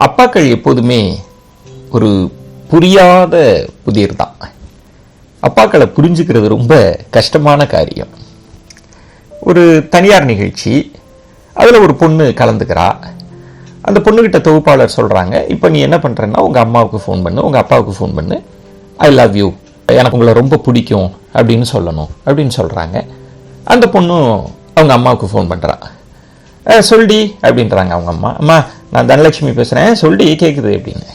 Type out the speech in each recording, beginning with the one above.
அப்பாக்கள் எப்போதுமே ஒரு புரியாத புதிர் தான். அப்பாக்களை புரிஞ்சுக்கிறது ரொம்ப கஷ்டமான காரியம். ஒரு தனியார் நிகழ்ச்சி, அதில் ஒரு பொண்ணு கலந்துக்கிறா. அந்த பொண்ணுகிட்ட தொகுப்பாளர் சொல்கிறாங்க, இப்போ நீ என்ன பண்ணுறன்னா உங்கள் அம்மாவுக்கு ஃபோன் பண்ணு, உங்கள் அப்பாவுக்கு ஃபோன் பண்ணு, ஐ லவ் யூ, எனக்கு உங்களை ரொம்ப பிடிக்கும் அப்படின்னு சொல்லணும் அப்படின்னு சொல்கிறாங்க. அந்த பொண்ணும் அவங்க அம்மாவுக்கு ஃபோன் பண்ணுறா. சொல்டி அப்படின்றாங்க அவங்க அம்மா. அம்மா நான் தனலட்சுமி பேசுகிறேன், சொல்டி கேட்குது அப்படின்னு.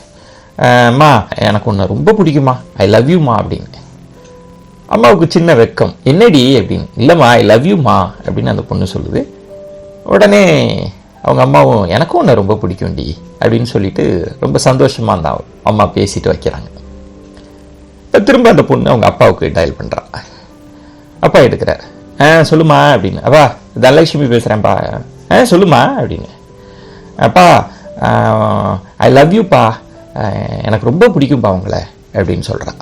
அம்மா எனக்கு உன்னை ரொம்ப பிடிக்குமா, ஐ லவ் யூமா அப்படின்னு. அம்மாவுக்கு சின்ன வெக்கம், என்னடி அப்படின்னு. இல்லைம்மா ஐ லவ் யூமா அப்படின்னு அந்த பொண்ணு சொல்லுது. உடனே அவங்க அம்மாவும் எனக்கும் உன்னை ரொம்ப பிடிக்கும்டி அப்படின்னு சொல்லிட்டு ரொம்ப சந்தோஷமாக அந்த அம்மா பேசிட்டு வைக்கிறாங்க. இப்போ திரும்ப அந்த பொண்ணு அவங்க அப்பாவுக்கு டயல் பண்ணுறா. அப்பா எடுக்கிறார். சொல்லுமா அப்படின்னு. அப்பா தனலட்சுமி பேசுகிறேன்ப்பா. சொல்லுமா அப்படின்னு. அப்பா ஐ லவ் யூப்பா, எனக்கு ரொம்ப பிடிக்கும்பா உங்களை அப்படின்னு சொல்கிறா.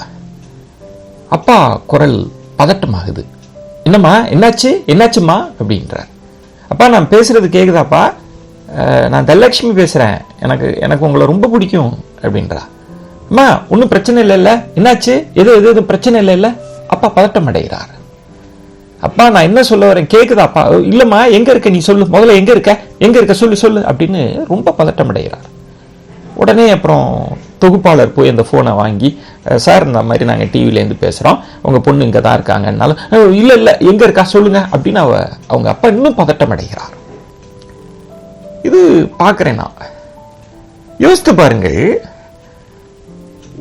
அப்பா குரல் பதட்டமாகுது. என்னம்மா என்னாச்சு, என்னாச்சும்மா அப்படின்றார். அப்பா நான் பேசுறது கேட்குதாப்பா, நான் தனலட்சுமி பேசுகிறேன், எனக்கு உங்களை ரொம்ப பிடிக்கும் அப்படின்றா. அம்மா ஒன்றும் பிரச்சனை இல்லைல்ல, என்னாச்சு, எது பிரச்சனை இல்லைல்ல. அப்பா பதட்டம் அடைகிறார். அப்பா நான் என்ன சொல்ல வரேன் கேட்குதாப்பா. இல்லைம்மா எங்கே இருக்க நீ சொல்லு, முதல்ல எங்கே இருக்க சொல்லு அப்படின்னு ரொம்ப பதட்டம் அடைகிறார். உடனே அப்புறம் தொகுப்பாளர் போய் அந்த ஃபோனை வாங்கி, சார் இந்த மாதிரி நாங்கள் டிவிலேருந்து பேசுகிறோம், உங்கள் பொண்ணு இங்கே தான் இருக்காங்கன்னாலும், இல்லை எங்கே இருக்கா சொல்லுங்க அப்படின்னு அவங்க அப்பா இன்னும் பதட்டம் அடைகிறார். இது பார்க்குறேன் நான். யோசித்து பாருங்கள்,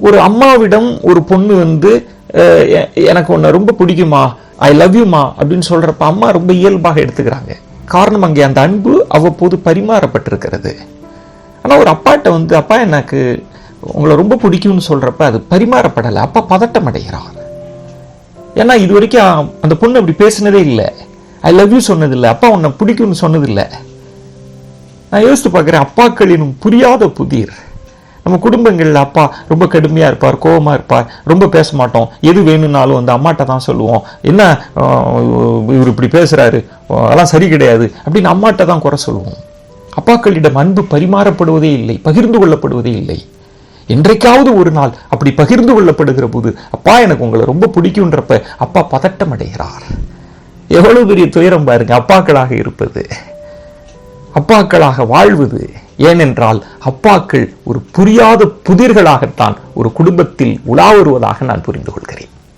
ஒரு அம்மாவிடம் ஒரு பொண்ணு வந்து எனக்கு உன்னை ரொம்ப பிடிக்குமா, ஐ லவ் யூமா அப்படின்னு சொல்கிறப்ப அம்மா ரொம்ப இயல்பாக எடுத்துக்கிறாங்க. காரணம் அங்கே அந்த அன்பு அவ்வப்போது பரிமாறப்பட்டிருக்கிறது. ஆனால் ஒரு அப்பாட்ட வந்து அப்பா எனக்கு உங்களை ரொம்ப பிடிக்கும்னு சொல்கிறப்ப அது பரிமாறப்படலை. அப்பா பதட்டம் அடைகிறார். ஏன்னா இது வரைக்கும் அந்த பொண்ணு அப்படி பேசினதே இல்லை, ஐ லவ் யூ சொன்னதில்லை, அப்பா உன்னை பிடிக்கும்னு சொன்னதில்லை. நான் யோசித்து பார்க்குறேன், அப்பாக்களின் புரியாத புதிர். நம்ம குடும்பங்களில் அப்பா ரொம்ப கடுமையாக இருப்பார், கோபமாக இருப்பார், ரொம்ப பேச மாட்டோம், எது வேணும்னாலும் அந்த அம்மாட்ட தான் சொல்லுவோம். என்ன இவர் இப்படி பேசுகிறாரு, அதெல்லாம் சரி கிடையாது அப்படின்னு அம்மாட்ட தான் குறை சொல்லுவோம். அப்பாக்களிடம் அன்பு பரிமாறப்படுவதே இல்லை, பகிர்ந்து கொள்ளப்படுவதே இல்லை. என்றைக்காவது ஒரு நாள் அப்படி பகிர்ந்து கொள்ளப்படுகிற போது அப்பா எனக்கு உங்களை ரொம்ப பிடிக்கும்ன்றப்ப அப்பா பதட்டம் அடைகிறார். எவ்வளவு பெரிய துயரம் பாருங்க அப்பாக்களாக இருப்பது, அப்பாக்களாக வாழ்வது. ஏனென்றால் அப்பாக்கள் ஒரு புரியாத புதிர்களாகத்தான் ஒரு குடும்பத்தில் உலா வருவதாக நான் புரிந்து கொள்கிறேன்.